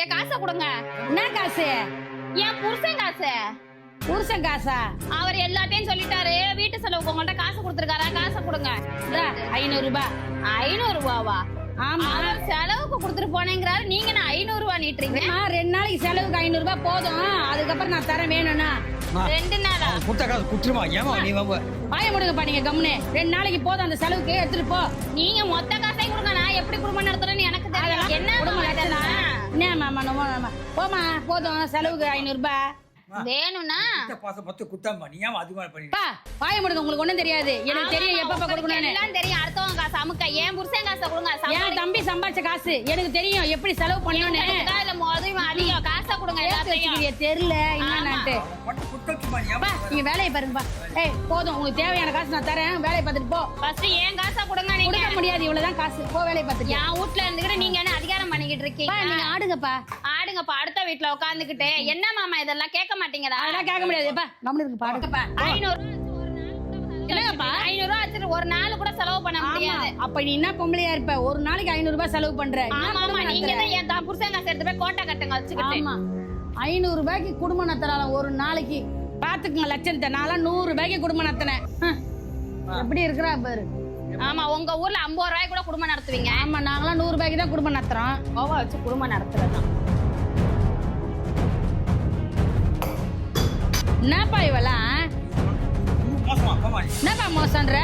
என் காசை கொடுங்க. என்ன காசு? என் புருஷன் காசு. புருஷன் காசா? அவர் எல்லாத்தையும் சொல்லிட்டாரு. வீட்டு செலவுக்கு உங்கள்ட்ட காசு கொடுத்துருக்காரா? காசை கொடுங்க. 500 ரூபாய். 500 ரூபாவா? ஆமா. அவர் செலவுக்கு கொடுத்துட்டு போனேங்கிறாரு. நீங்க என்ன 500 ரூபாய் நீட்டுறீங்க? 2 நாளைக்கு செலவுக்கு 500 ரூபாய் போதும். அதுக்கப்புறம் நான் தரேன் வேணும்னா. 2 நாளா? குடுத்த காசு குடுத்துருமா? ஏமா நீ வாய முடுங்கப்பா நீங்க கம்முனு. 2 நாளைக்கு போதும் அந்த செலவுக்கு எடுத்துட்டு போ. நீங்க மொத்த காசையும் கொடுங்க. நான் எப்படி குடும்பம் நடத்துறேன்னு எனக்கு தெரியும். என்ன குடும்பம் நடத்தலாம்? என்ன மாமா போமா போதும் செலவுக்கு 500 ரூபாய் வேணும்னா பாசம் பத்து குத்தாமா நீ ஏன் அதிகமா பண்ணிட்டு பா வாய முடுங்க. உங்களுக்கு ஒண்ணும் தெரியாது. எனக்கு தெரியும் எப்பப்ப கொடுக்கணும்னு. எல்லாம் தெரியும். அடுத்தவங்க காசு அமுக்க. என் புருஷன் காசை கொடுங்க. என் தம்பி சம்பாதிச்ச காசு எனக்கு தெரியும் எப்படி செலவு பண்ணணும்னு. இல்ல மொதல் அதிகம் காசை கொடுங்க. எல்லாத்தையும் தெரியல என்னன்னுட்டு. பட்டு குத்தச்சுமா நீ பா நீங்க வேலையை பாருங்கப்பா. ஏய் போதும் உங்களுக்கு தேவையான காசு நான் தரேன். வேலையை பார்த்துட்டு போ. ஃபர்ஸ்ட் ஏன் காசை கொடுங்க. நீங்க கொடுக்க முடியாது. இவ்வளவுதான் காசு. போ வேலையை பார்த்துட்டு. என் வீட்ல இருந்துக்கிட்டு நீங்க என்ன அதிகாரம் பண்ணிக்கிட்டு இருக்கீங்க? நீங்க ஆடுங்கப்பா. ஆடுங்கப்பா. அடுத்த வீட்ல உட்காந்துக்கிட்டு என்ன மாமா இதெல்லாம் கேட்க மாட்டீங்களா? அதெல்லாம் கேட்க முடியாதுப்பா. கம்முனு இருக்கு பாடுங்கப்பா. 500 என்னப்பா 500 ரூபாய் வச்சுட்டு ஒரு நாள் கூட செலவு பண்ண முடியாது. அப்ப நீ என்ன பொம்பளையா இருப்ப? ஒரு நாளைக்கு 500 ரூபாய் செலவு பண்ற. ஆமா ஆமா நீங்க தான் என் புருஷன் காசு எடுத்து போய் கோட்டை கட்டுங்க வச்சுக்கிட்டு. ஆமா 500 ரூபாய்க்கு குடும்பம் நடத்தலாம் ஒரு நாளைக்கு. பாத்துக்குங்க லட்சத்தை. நான்லாம் 100 ரூபாய்க்கு குடும்பம் நடத்தினேன். எப்படி இருக்கிறா பாரு. ஆமா உங்க ஊர்ல 50 ரூபாய் கூட குடும்பம் நடத்துவீங்க. ஆமா நாங்களாம் 100 ரூபாய்க்கு தான் குடும்பம் நடத்துறோம். கோவா வச்சு குடும்பம் நடத்துறதுதான். என்னப்பா இவெல்லாம்? மோசமா போமா நீ என்னப்பா மோசன்ற?